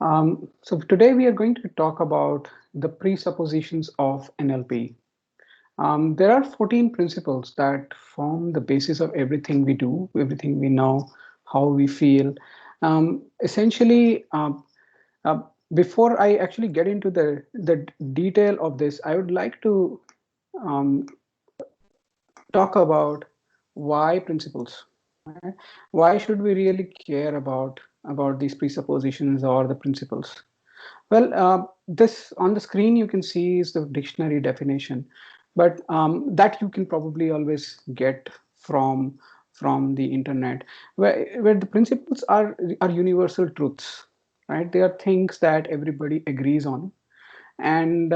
So today we are going to talk about the presuppositions of NLP. There are 14 principles that form the basis of everything we do, everything we know, how we feel. Essentially, uh, before I actually get into the detail of this, I would like to um, talk about why principles. Right? Why should we really care about these presuppositions or the principles? Well, this on the screen you can see is the dictionary definition, but that you can probably always get from the internet, where the principles are universal truths, right? They are things that everybody agrees on, and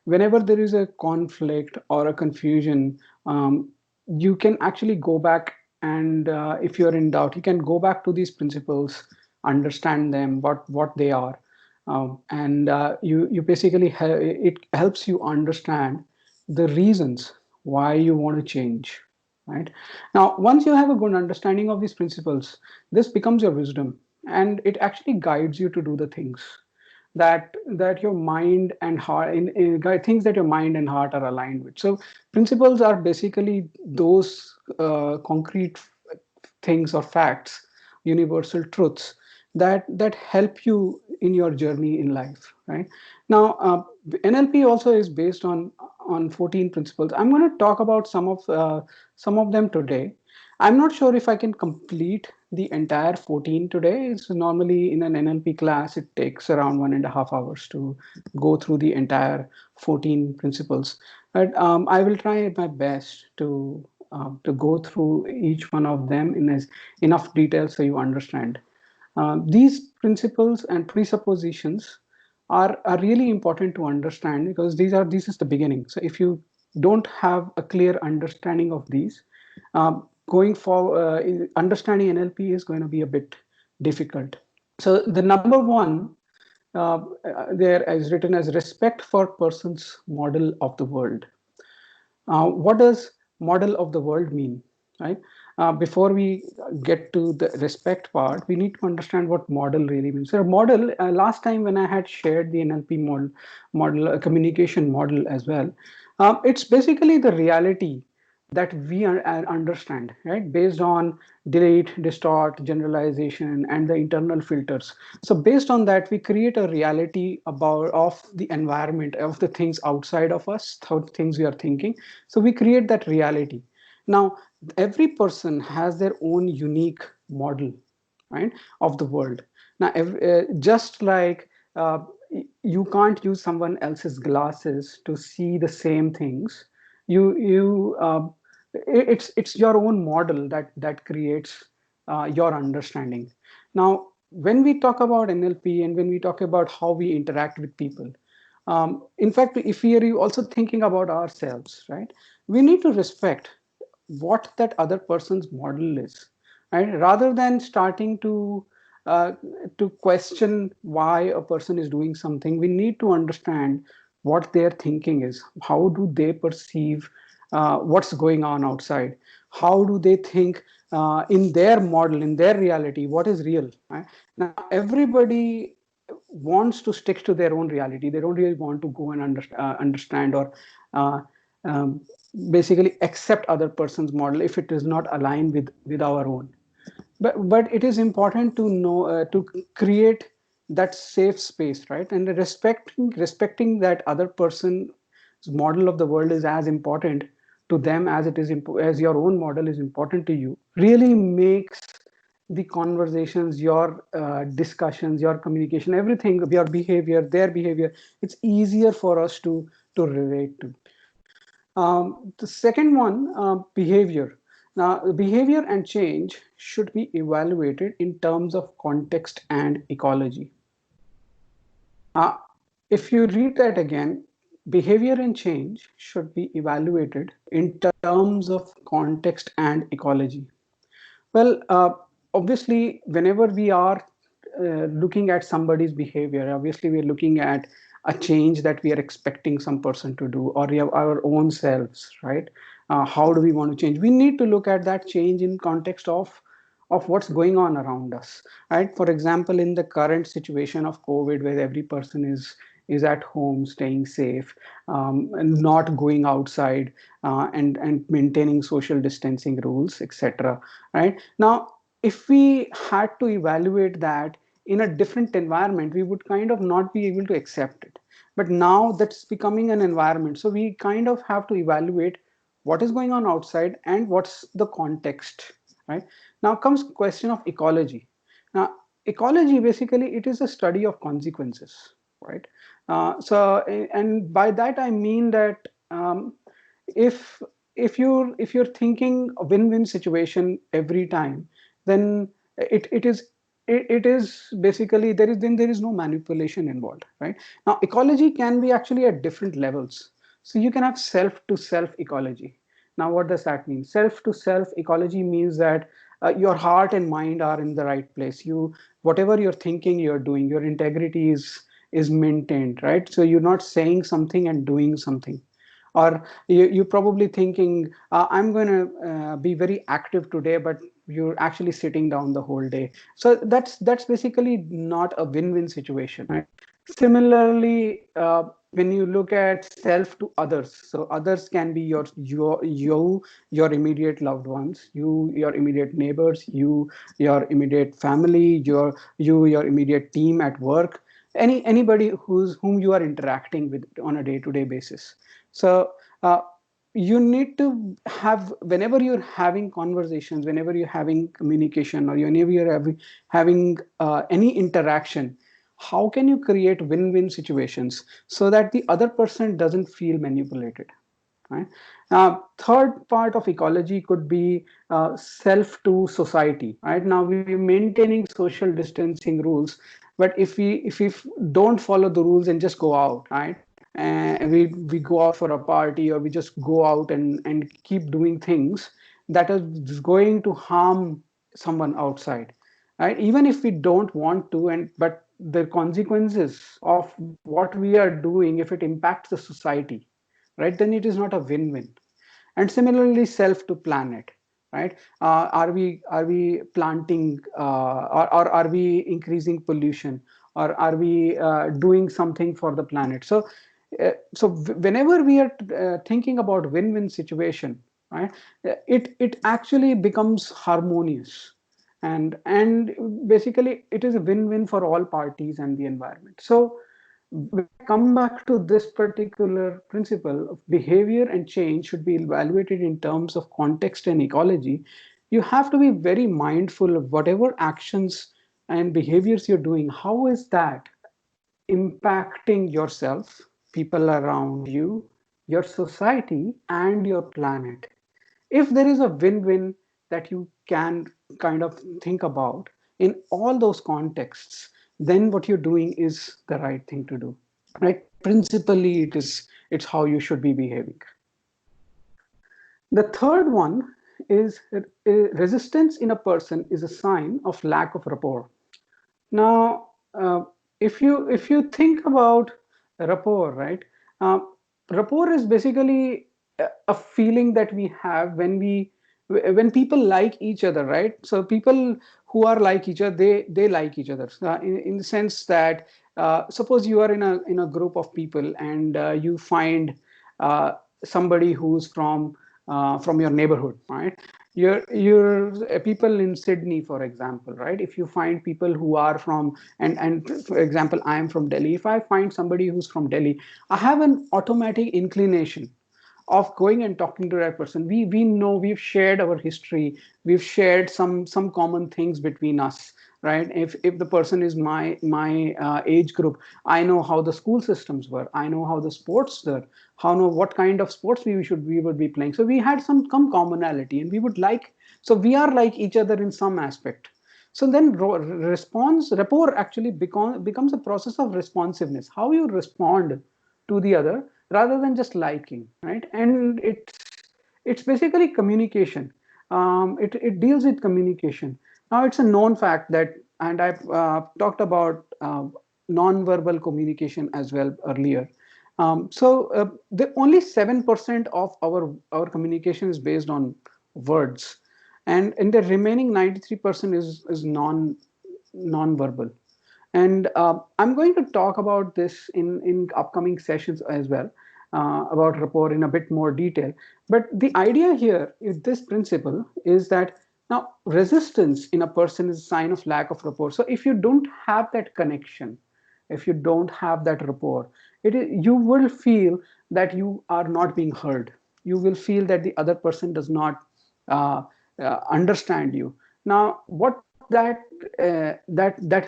whenever there is a conflict or a confusion, you can actually go back and if you're in doubt, you can go back to these principles, understand them, what they are, and you basically it helps you understand the reasons why you want to change. Right now, once you have a good understanding of these principles, this becomes your wisdom, and it actually guides you to do the things that your mind and heart in things that your mind and heart are aligned with. So principles are basically those concrete things or facts, universal truths that help you in your journey in life. Right now, NLP also is based on 14 principles. I'm going to talk about some of them today. I'm not sure if I can complete the entire 14 today. It's normally in an NLP class, it takes around 1.5 hours to go through the entire 14 principles. But I will try my best to go through each one of them in as enough detail so you understand. These principles and presuppositions are really important to understand because this is the beginning. So if you don't have a clear understanding of these, going for understanding NLP is going to be a bit difficult. So the number one there is written as respect for person's model of the world. What does model of the world mean, right? Before we get to the respect part, we need to understand what model really means. So model, last time when I had shared the NLP model communication model as well, it's basically the reality that we understand, right? Based on delete, distort, generalization, and the internal filters. So based on that, we create a reality about of the environment, of the things outside of us, how things we are thinking. So we create that reality. Now, every person has their own unique model, right, of the world. Now, just like you can't use someone else's glasses to see the same things, you it's your own model that creates your understanding. Now, when we talk about NLP and when we talk about how we interact with people, in fact, if we are also thinking about ourselves, right, we need to respect what that other person's model is, right? Rather than starting uh, to question why a person is doing something, we need to understand what their thinking is. How do they perceive what's going on outside? How do they think in their model, in their reality? What is real? Right? Now, everybody wants to stick to their own reality. They don't really want to go and understand or uh, um, basically accept other person's model if it is not aligned with our own. But it is important to know to create that safe space, right? And respecting that other person's model of the world is as important to them as it is as your own model is important to you. Really makes the conversations, your discussions, your communication, everything, your behavior, their behavior, it's easier for us to relate to. The second one, behavior. Now, behavior and change should be evaluated in terms of context and ecology. Uh, if you read that again, behavior and change should be evaluated in terms of context and ecology. Well, obviously, whenever we are looking at somebody's behavior, obviously we're looking at a change that we are expecting some person to do, or we have our own selves, right? How do we want to change? We need to look at that change in context of of what's going on around us, right? For example, in the current situation of COVID, where every person is at home, staying safe, and not going outside, and maintaining social distancing rules, etc. Right now, if we had to evaluate that in a different environment, we would kind of not be able to accept it. But now that's becoming an environment, so we kind of have to evaluate what is going on outside and what's the context, right? Now comes question of ecology. Now, ecology, basically, it is a study of consequences, right? And by that I mean that, if if you're thinking a win-win situation every time, then it is basically, there is no manipulation involved, right? Now, ecology can be actually at different levels. So you can have self to self ecology. Now, what does that mean? Self to self ecology means that your heart and mind are in the right place. You, whatever you're thinking, you're doing, your integrity is maintained, right? So you're not saying something and doing something. Or you're probably thinking, I'm going to be very active today, but you're actually sitting down the whole day. So that's basically not a win-win situation, right? Similarly, when you look at self to others, so others can be your immediate loved ones, your immediate neighbors, your immediate family, your immediate team at work, anybody whom you are interacting with on a day-to-day basis. So uh, you need to have, whenever you're having conversations, whenever you're having communication, or whenever you're having any interaction, how can you create win-win situations so that the other person doesn't feel manipulated, right? Third part of ecology could be self to society, right? Now we're maintaining social distancing rules, but if we don't follow the rules and just go out, right? And we go out for a party, or we just go out and keep doing things that is going to harm someone outside, right? Even if we don't want to, and but the consequences of what we are doing, if it impacts the society, right, then it is not a win-win. And similarly, self to planet, right? Are we planting, or are we increasing pollution, or are we doing something for the planet? So whenever we are thinking about win-win situation, right, it actually becomes harmonious, and basically it is a win-win for all parties and the environment. So when I come back to this particular principle of behavior and change should be evaluated in terms of context and ecology, you have to be very mindful of whatever actions and behaviors you're doing. How is that impacting yourself, people around you, your society, and your planet? If there is a win-win that you can kind of think about in all those contexts, then what you're doing is the right thing to do, right? Principally, it's how you should be behaving. The third one is resistance in a person is a sign of lack of rapport. Now, if you think about rapport, right? Uh, Rapport is basically a feeling that we have when people like each other, right? So people who are like each other, they like each other, in the sense that, suppose you are in a group of people, and you find uh, somebody who's from your neighborhood, right? You're people in Sydney, for example, right? If you find people who are from, and for example, I am from Delhi. If I find somebody who's from Delhi, I have an automatic inclination of going and talking to that person. We know, we've shared our history, we've shared some common things between us, right? If the person is my age group, I know how the school systems were, I know how the sports were, how know what kind of sports we would be playing. So we had some commonality, and we would like, so we are like each other in some aspect. So then response rapport actually becomes a process of responsiveness, how you respond to the other rather than just liking, right? And it's basically communication. It deals with communication. Now it's a known fact that, and I've talked about non-verbal communication as well earlier. The only 7% of our communication is based on words, and in the remaining 93% is non-verbal. And I'm going to talk about this in upcoming sessions as well, about rapport in a bit more detail. But the idea here is this principle is that now resistance in a person is a sign of lack of rapport. So if you don't have that connection, if you don't have that rapport, you will feel that you are not being heard. You will feel that the other person does not uh, understand you. Now, what that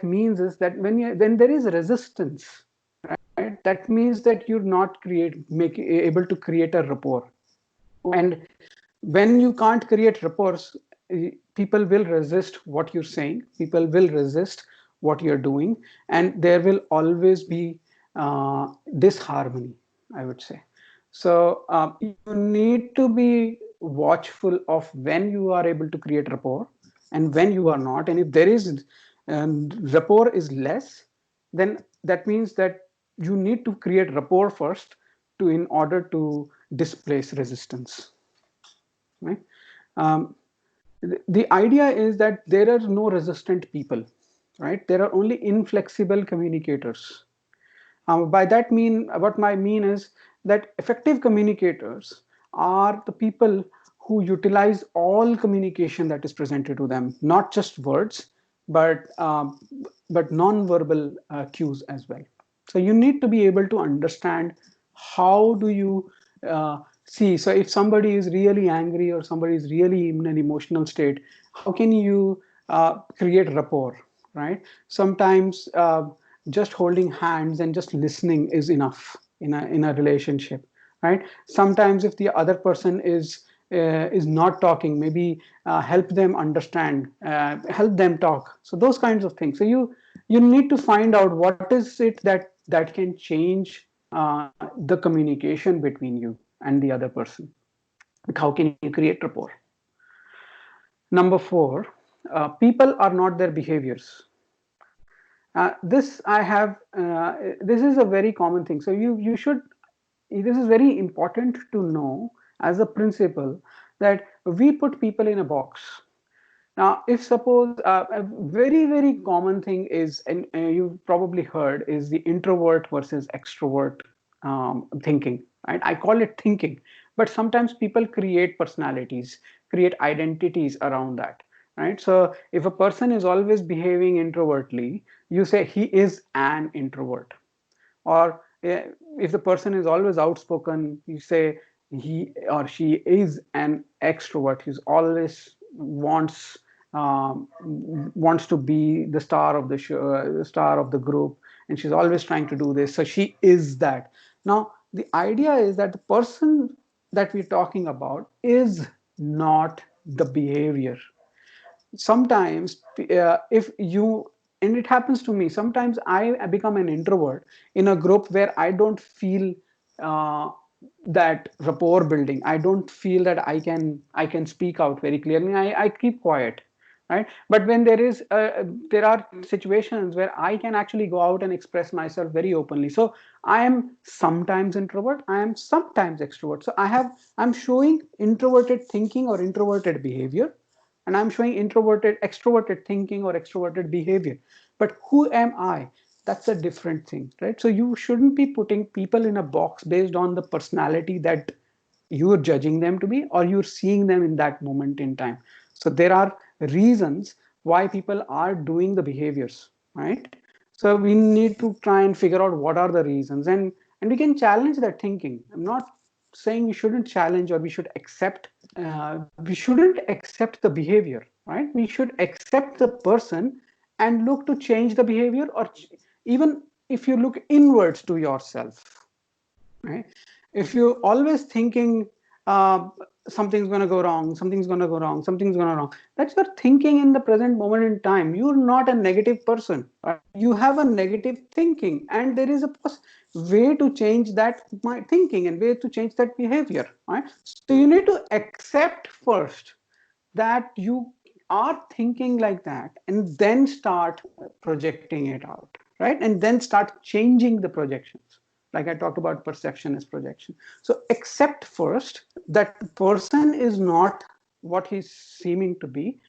means is that when there is resistance, right, that means that you're not able to create a rapport. And when you can't create rapports, people will resist what you're saying, people will resist what you're doing, and there will always be disharmony, I would say. So you need to be watchful of when you are able to create rapport and when you are not. And if there is rapport is less, then that means that you need to create rapport first to in order to displace resistance, right? Um, the idea is that there are no resistant people, right? There are only inflexible communicators. By that mean, what I mean is that effective communicators are the people who utilize all communication that is presented to them, not just words, but non-verbal cues as well. So you need to be able to understand how do you see. So if somebody is really angry or somebody is really in an emotional state, how can you create rapport, right? Sometimes just holding hands and just listening is enough in a relationship, right? Sometimes if the other person is not talking, maybe help them understand, help them talk. So those kinds of things. So you need to find out what is it that can change the communication between you and the other person. Like how can you create rapport? Number four, people are not their behaviors. This I have. This is a very common thing. So you should. This is very important to know as a principle that we put people in a box. Now, if suppose a very common thing is, and you've probably heard, is the introvert versus extrovert thinking. Right? I call it thinking, but sometimes people create personalities, create identities around that. Right? So if a person is always behaving introvertly, you say he is an introvert. Or if the person is always outspoken, you say he or she is an extrovert. He's always wants to be the star of the show, the star of the group, and she's always trying to do this. So she is that. Now the idea is that the person that we're talking about is not the behavior. Sometimes if you, and it happens to me, sometimes I become an introvert in a group where I don't feel uh, that rapport building. I don't feel that I can speak out very clearly. I keep quiet, right? But when there are situations where I can actually go out and express myself very openly. So I am sometimes introvert, I am sometimes extrovert. So I'm showing introverted thinking or introverted behavior, and I'm showing extroverted thinking or extroverted behavior. But who am I? That's a different thing, right? So you shouldn't be putting people in a box based on the personality that you're judging them to be, or you're seeing them in that moment in time. So there are reasons why people are doing the behaviors, right? So we need to try and figure out what are the reasons, and we can challenge that thinking. I'm not saying we shouldn't challenge or we should accept. We shouldn't accept the behavior, right? We should accept the person and look to change the behavior, or even if you look inwards to yourself, right? If you're always thinking uh, something's going to go wrong, something's going to go wrong, something's going to go wrong, that's your thinking in the present moment in time. You're not a negative person, right? You have a negative thinking, and there is a way to change that my thinking and way to change that behavior, right? So you need to accept first that you are thinking like that, and then start projecting it out, right? And then start changing the projections. Like I talked about, perception is projection. So accept first that the person is not what he's seeming to be,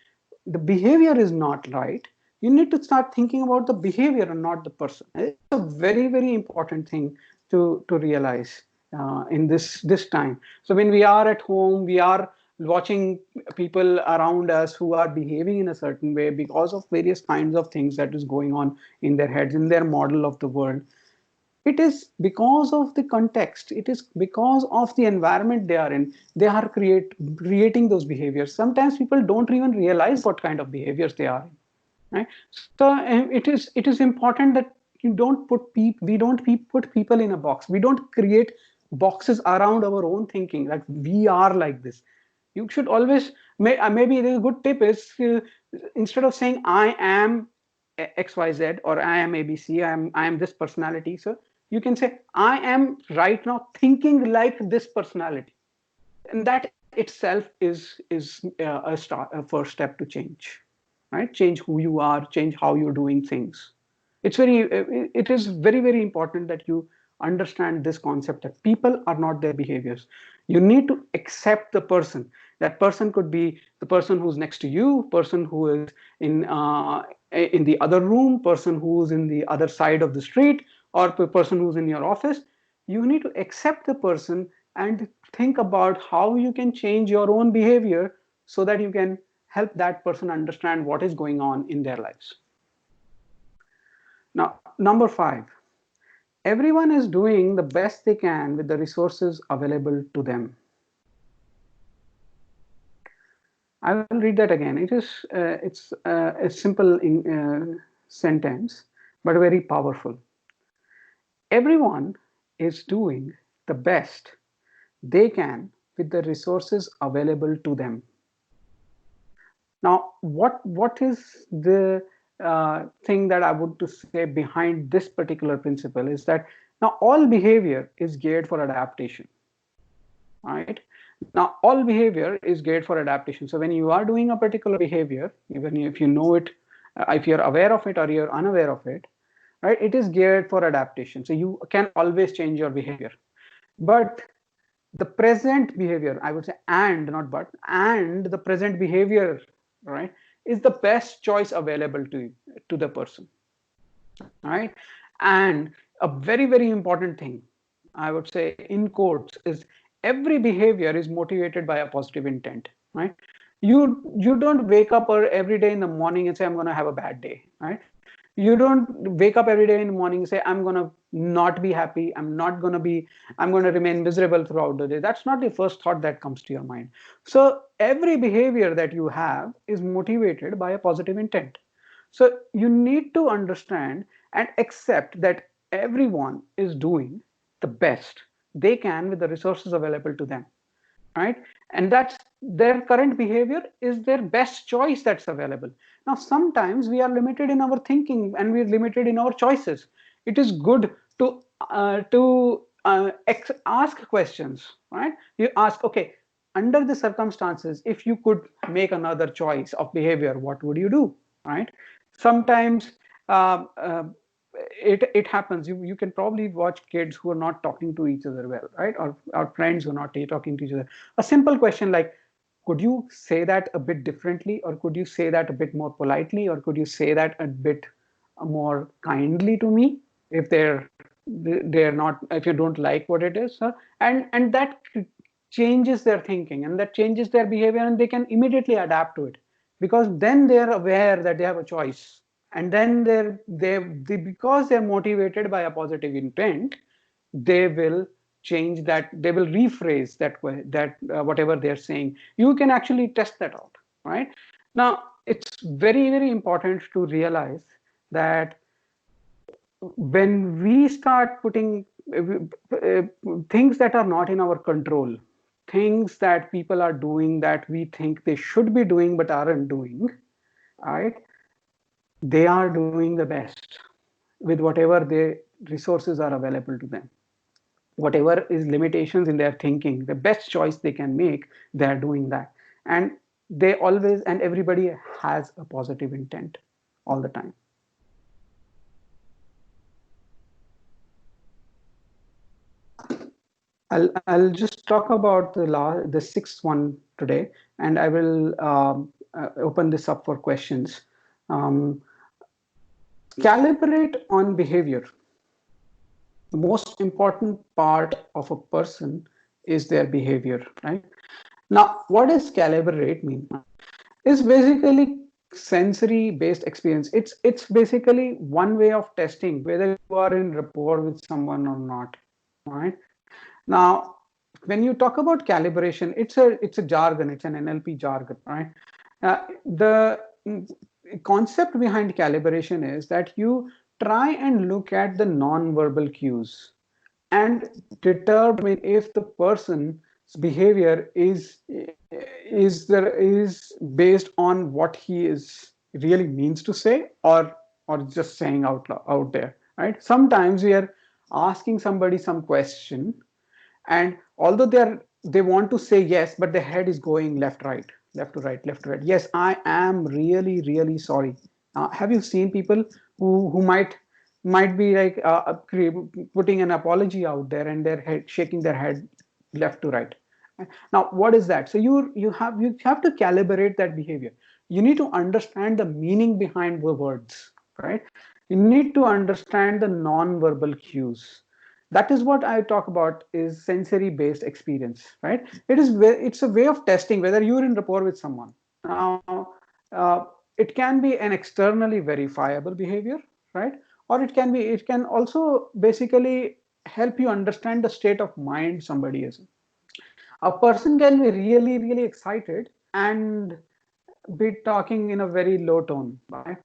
the behavior is not right. You need to start thinking about the behavior and not the person. It's a very, very important thing to realize in this time. So when we are at home, we are watching people around us who are behaving in a certain way because of various kinds of things that is going on in their heads, in their model of the world. It is because of the context, it is because of the environment they are in, they are creating those behaviors. Sometimes people don't even realize what kind of behaviors they are in, right? So it is important that you don't put we don't put people in a box. We don't create boxes around our own thinking that we are like this. You should always, maybe the good tip is, instead of saying I am XYZ or I am ABC, I am this personality. So you can say I am right now thinking like this personality, and that itself is a first step to change, right? Change who you are, change how you're doing things. It is very, very important that you understand this concept that people are not their behaviors. You need to accept the person. That person could be the person who's next to you, person who is in the other room, person who's in the other side of the street, or person who's in your office. You need to accept the person and think about how you can change your own behavior so that you can help that person understand what is going on in their lives. Now, number 5, everyone is doing the best they can with the resources available to them. I will read that again. It's a simple sentence, but very powerful. Everyone is doing the best they can with the resources available to them. Now, what is the thing that I would to say behind this particular principle is that now all behavior is geared for adaptation, right? Now, all behavior is geared for adaptation. So when you are doing a particular behavior, even if you know it, if you're aware of it or you're unaware of it, right, it is geared for adaptation. So you can always change your behavior. But the present behavior, I would say, and not but, and the present behavior, right, is the best choice available to the person, right? And a very, very important thing, I would say, in quotes, is every behavior is motivated by a positive intent, right? You don't wake up or every day in the morning and say I'm going to have a bad day, right? You don't wake up every day in the morning and say I'm going to not be happy, I'm going to remain miserable throughout the day. That's not the first thought that comes to your mind. So every behavior that you have is motivated by a positive intent. So you need to understand and accept that everyone is doing the best they can with the resources available to them, right? And that's their current behavior is their best choice that's available. Now, sometimes we are limited in our thinking and we're limited in our choices. It is good to ask questions, right? You ask, okay, under the circumstances, if you could make another choice of behavior, what would you do, right? Sometimes uh, uh, it happens. You can probably watch kids who are not talking to each other well, right? Or friends who are not talking to each other. A simple question like, could you say that a bit differently, or could you say that a bit more politely, or could you say that a bit more kindly to me, if they're not, if you don't like what it is, and that changes their thinking and that changes their behavior, and they can immediately adapt to it, because then they're aware that they have a choice. And then because they're motivated by a positive intent, they will change that, they will rephrase that way, that whatever they're saying, you can actually test that out, right? Now, it's very, very important to realize that when we start putting things that are not in our control, things that people are doing that we think they should be doing but aren't doing, right? They are doing the best with whatever the resources are available to them. Whatever is limitations in their thinking, the best choice they can make, they are doing that. And they always, and everybody has a positive intent all the time. I'll just talk about the sixth one today, and I will open this up for questions. Um, Calibrate on behavior. The most important part of a person is their behavior, right? Now, what does calibrate mean? It's basically sensory based experience. It's basically one way of testing whether you are in rapport with someone or not, right? Now, when you talk about calibration, it's a jargon, it's an NLP jargon, right? The concept behind calibration is that you try and look at the non-verbal cues and determine if the person's behavior is based on what he is really means to say, or just saying out there, right? Sometimes we are asking somebody some question, and although they want to say yes, but their head is going left right, left to right, left to right. Yes, I am really really sorry. Have you seen people who might be like putting an apology out there, and their head shaking their head left to right? Now what is that? So you have to calibrate that behavior. You need to understand the meaning behind the words, right? You need to understand the non-verbal cues. That is what I talk about is sensory based experience, right? It's a way of testing whether you're in rapport with someone. Now it can be an externally verifiable behavior, right? Or it can also basically help you understand the state of mind somebody is in. A person can be really really excited and be talking in a very low tone, right?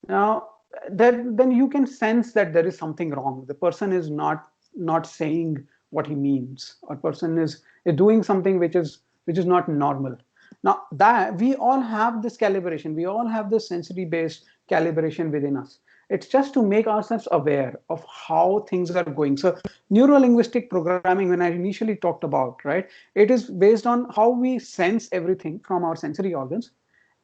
Now then you can sense that there is something wrong. The person is not saying what he means, or person is doing something which is not normal. Now that we all have this calibration, we all have this sensory based calibration within us. It's just to make ourselves aware of how things are going. So neuro linguistic programming, when I initially talked about, right, it is based on how we sense everything from our sensory organs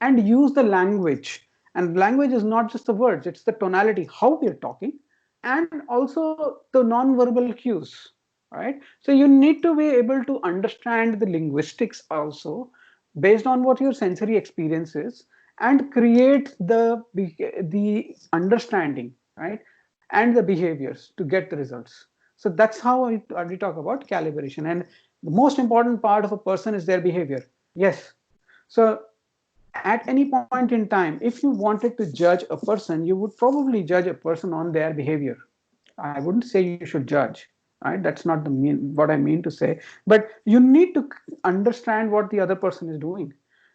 and use the language. And language is not just the words, it's the tonality, how we're talking, and also the non-verbal cues, right? So you need to be able to understand the linguistics also based on what your sensory experience is, and create the understanding, right, and the behaviors to get the results. So that's how we talk about calibration. And the most important part of a person is their behavior. Yes. So at any point in time, if you wanted to judge a person, you would probably judge a person on their behavior. I wouldn't say you should judge, right? That's not what I mean to say. But you need to understand what the other person is doing,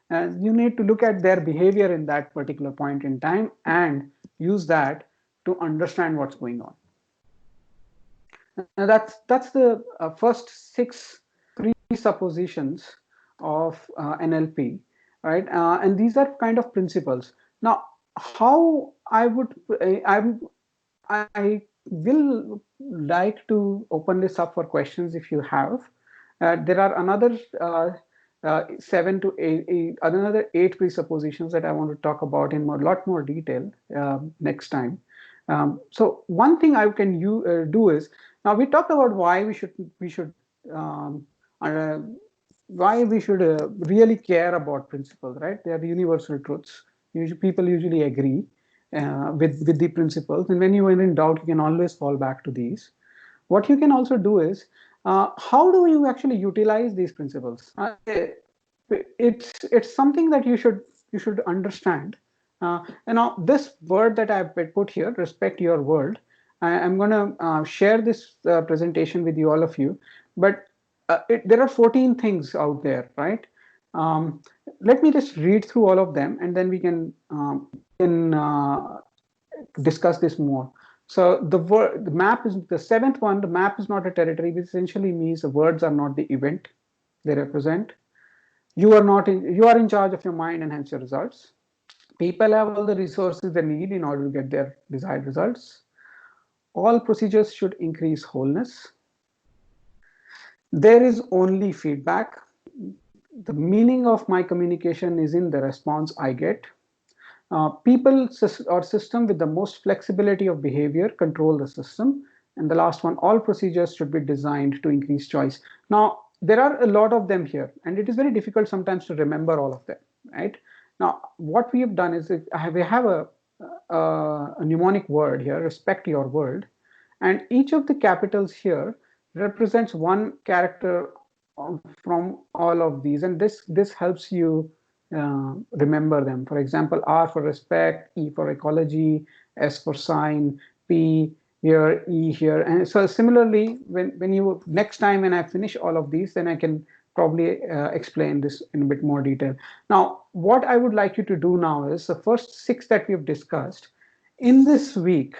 and you need to look at their behavior in that particular point in time and use that to understand what's going on. Now that's the first six presuppositions of NLP, right? And these are kind of principles. Now, how I will like to open this up for questions if you have. There are another eight presuppositions that I want to talk about in a lot more detail next time. So one thing I can do is, now we talked about why we should um, uh, why we should really care about principles, right? They are universal truths. People usually agree with the principles, and when you are in doubt, you can always fall back to these. What you can also do is, how do you actually utilize these principles? It's something that you should understand. And now this word that I've put here, respect your world. I'm going to share this presentation with you, all of you. But there are 14 things out there, right? Um, Let me just read through all of them, and then we can discuss this more. So the map is the seventh one. The map is not a territory, which essentially means the words are not the event they represent. You are in charge of your mind and hence your results. People have all the resources they need in order to get their desired results. All procedures should increase wholeness. There is only feedback. The meaning of my communication is in the response I get. People or system with the most flexibility of behavior control the system. And the last one, all procedures should be designed to increase choice. Now, there are a lot of them here, and it is very difficult sometimes to remember all of them, right? Now, what we have done is we have a mnemonic word here, respect your world, and each of the capitals here represents one character from all of these, and this helps you remember them. For example, R for respect, E for ecology, S for sign, P here, E here. And so similarly, when you next time when I finish all of these, then I can probably explain this in a bit more detail. Now, what I would like you to do now is the first six that we've discussed in this week.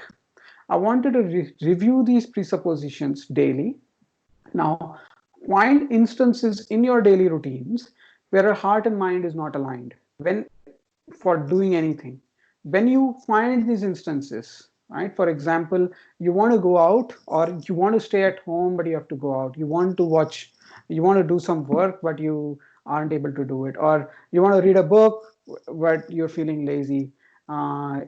I wanted to review these presuppositions daily. Now, find instances in your daily routines where your heart and mind is not aligned when for doing anything. When you find these instances, right? For example, you want to go out or you want to stay at home, but you have to go out. You want to watch, you want to do some work, but you aren't able to do it. Or you want to read a book, but you're feeling lazy. There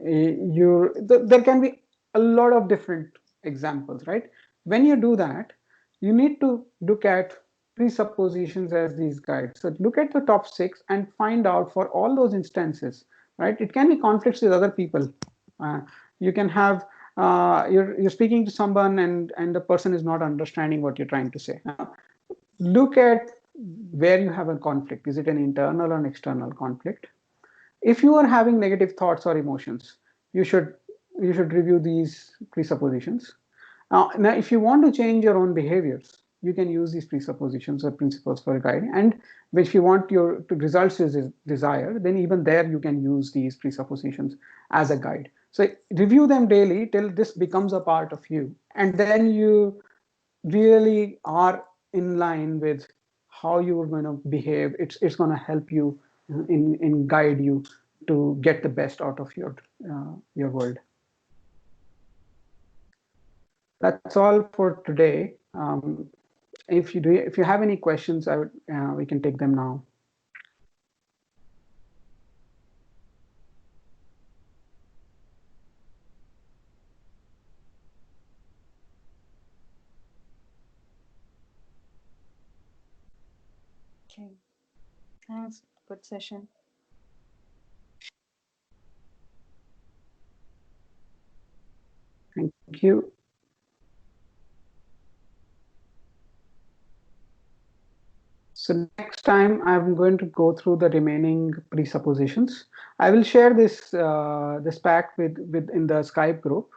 can be a lot of different examples, right? When you do that, you need to look at presuppositions as these guides. So look at the top six and find out for all those instances, right? It can be conflicts with other people. Uh, you can have you're speaking to someone and the person is not understanding what you're trying to say. Now, look at where you have a conflict. Is it an internal or an external conflict? If you are having negative thoughts or emotions, you should you should review these presuppositions. Now, if you want to change your own behaviors, you can use these presuppositions or principles for a guide. And if you want your results is desired, then even there you can use these presuppositions as a guide. So review them daily till this becomes a part of you, and then you really are in line with how you're going to behave. It's going to help you in guide you to get the best out of your world. That's all for today. If you have any questions, we can take them now. Okay, thanks. Good session. Thank you. So next time I'm going to go through the remaining presuppositions. I will share this pack with in the Skype group,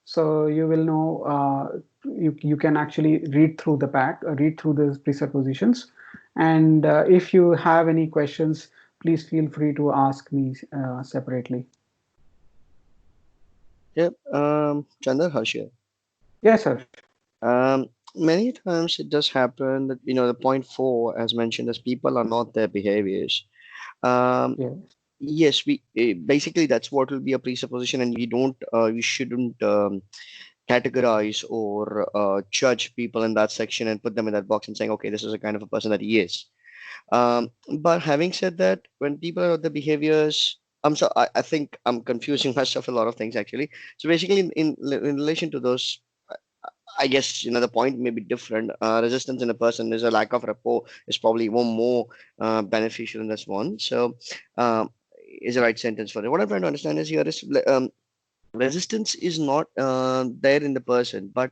so you will know you can actually read through the pack, read through the presuppositions, and if you have any questions, please feel free to ask me separately. Yep. Chandar, Harsh here. Yes, sir. Many times it does happen that, the point four, as mentioned, as people are not their behaviors. Um, Yeah. yes, we basically that's what will be a presupposition, and we shouldn't categorize or judge people in that section and put them in that box and saying, okay, this is a kind of a person that he is. But having said that, when people are the behaviors, I think I'm confusing myself a lot of things actually. So basically, in relation to those, I guess the point may be different. Resistance in a person is a lack of rapport is probably one more beneficial in this one. So, is the right sentence for it. What I'm trying to understand is here is resistance is not there in the person, but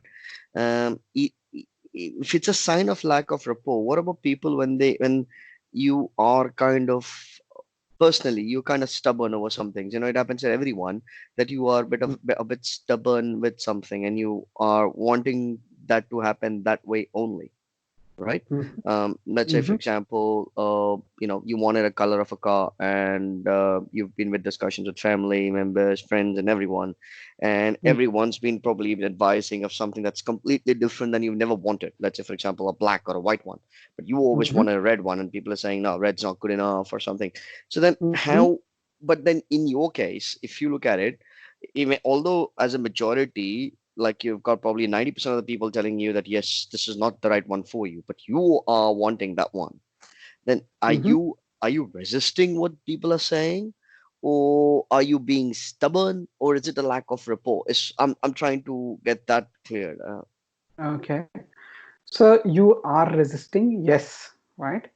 if it's a sign of lack of rapport, what about people when you are kind of personally you're kind of stubborn over some things, it happens to everyone that you are a bit stubborn with something and you are wanting that to happen that way only, right? Mhm. Let's say, for Mhm. example, you wanted a color of a car, and you've been with discussions with family members, friends, and everyone, and Mhm. everyone's been probably even advising of something that's completely different than you've never wanted. Let's say, for example, a black or a white one, but you always Mhm. want a red one, and people are saying, no, red's not good enough or something. So then, Mhm. how? But then, in your case, if you look at it, even although as a majority, like you've got probably 90% of the people telling you that yes, this is not the right one for you, but you are wanting that one, then are Mhm. you resisting what people are saying, or are you being stubborn, or is it a lack of rapport? I'm trying to get that cleared. Okay. So you are resisting, yes, right?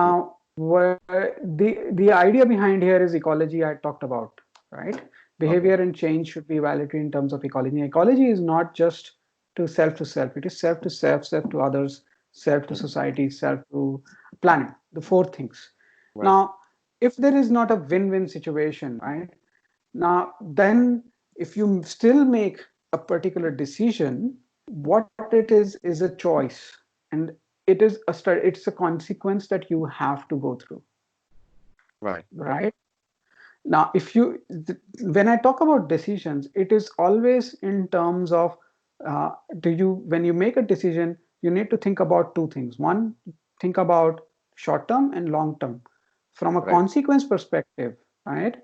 Mm, Now, the idea behind here is ecology I talked about, right? okay, Behavior and change should be evaluated in terms of ecology. Ecology is not just to self, it is self to self, self to others, self to mm, society, self to planet, the four things. right, Now, if there is not a win-win situation, right? Now, then if you still make a particular decision, what it is a choice, and it's a consequence that you have to go through, right, right? Now, when I talk about decisions, it is always in terms of when you make a decision, you need to think about two things. One, think about short term and long term. From a right. consequence perspective, right?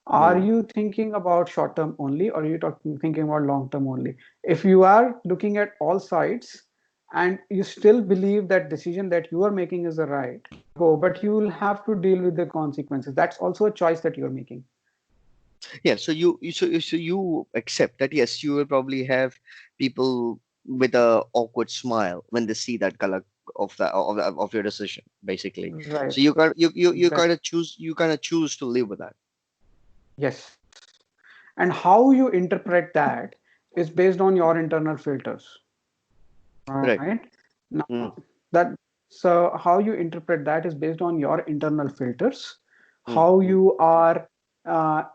Are Mm, you thinking about short term only, or are you thinking about long term only? If you are looking at all sides and you still believe that decision that you are making is the right, go, but you will have to deal with the consequences. That's also a choice that you're making. yeah. So you accept that yes, you will probably have people with a awkward smile when they see that color of your decision, basically. Right. So you Exactly. kind of choose to live with that. Yes. And how you interpret that is based on your internal filters, Right. right? Mm, Now, that so how you interpret that is based on your internal filters, mm, how you are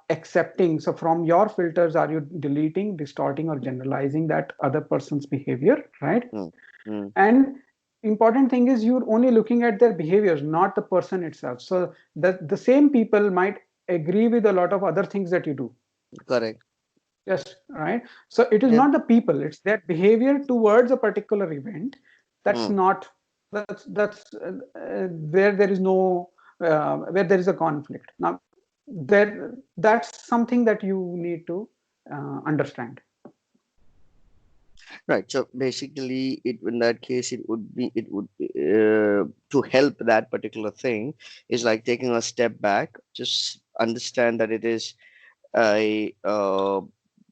accepting. So from your filters, are you deleting, distorting, or generalizing that other person's behavior, right? mm, mm. And important thing is you're only looking at their behaviors, not the person itself. So the same people might agree with a lot of other things that you do. Correct. Yes, right. So it is Yeah. not the people, it's their behavior towards a particular event. That's Mm. not where there is no where there is a conflict. Now, that's something that you need to understand. Right. So basically, it in that case, it would to help that particular thing is like taking a step back, just understand that it is a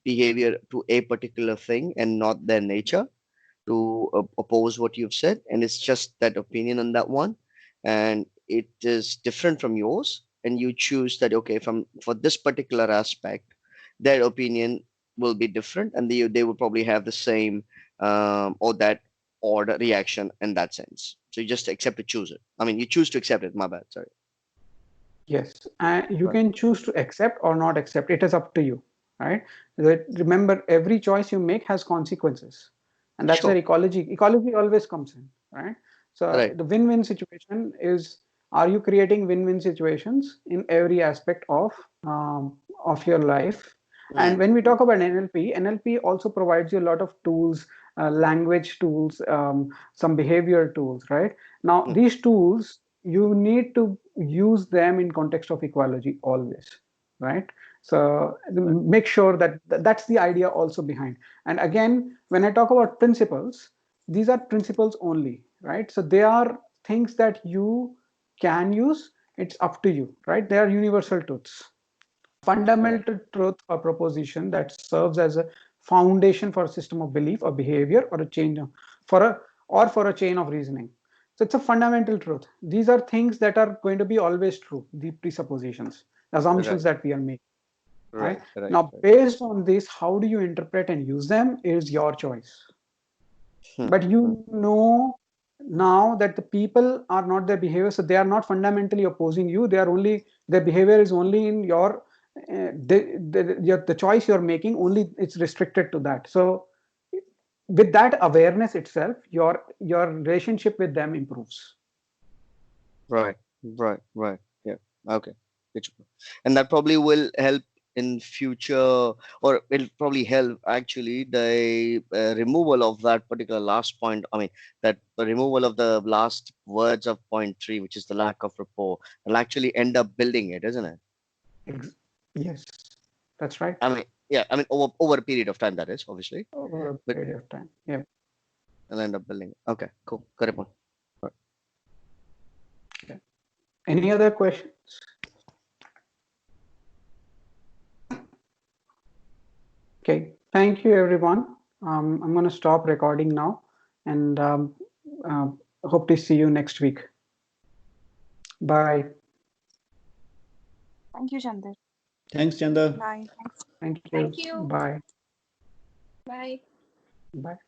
behavior to a particular thing and not their nature to oppose what you've said, and it's just that opinion on that one, and it is different from yours, and you choose that okay, from for this particular aspect, their opinion will be different, and they will probably have the same or that order reaction in that sense. So you just accept to choose it. I mean, you choose to accept it. My bad. Sorry. Yes, and you Right. can choose to accept or not accept. It is up to you, right? Remember, every choice you make has consequences, and that's where Sure. ecology always comes in, right? So Right. the win-win situation is: are you creating win-win situations in every aspect of your life? And Mm, when we mm, talk about NLP also provides you a lot of tools, language tools, some behavior tools, right? Now, mm. these tools, you need to use them in context of ecology always, right? So Right. make sure that that's the idea also behind. And again, when I talk about principles, these are principles only, right? So they are things that you can use. It's up to you, right? They are universal truths, Right. fundamental truth or proposition that serves as a foundation for a system of belief or behavior or a chain of, for a chain of reasoning. So it's a fundamental truth. These are things that are going to be always true, the presuppositions, assumptions Right. that we are making, right? Right. Right. Now, Right. based on this, how do you interpret and use them is your choice. Hmm, But hmm. you know now that the people are not their behavior, so they are not fundamentally opposing you. They are only their behavior is only in your the choice you're making. Only it's restricted to that. So with that awareness itself, your relationship with them improves. Right, right, right. Yeah. Okay. Good. And that probably will help in future, or it'll probably help actually the removal of that particular last point. I mean, that the removal of the last words of point three, which is the lack of rapport, will actually end up building it, isn't it? Yes, that's right. I mean, yeah. I mean, over a period of time, that is obviously, Over a but period of time. Yeah. it'll end up building it. Okay. Cool. Got it. Point. Right. Yeah. Any other questions? Okay, thank you everyone. I'm going to stop recording now and uh, hope to see you next week. Bye. Thank you, Chandar. Thanks, Chanda. Bye. Thank you. Thank you. Bye. Bye. Bye.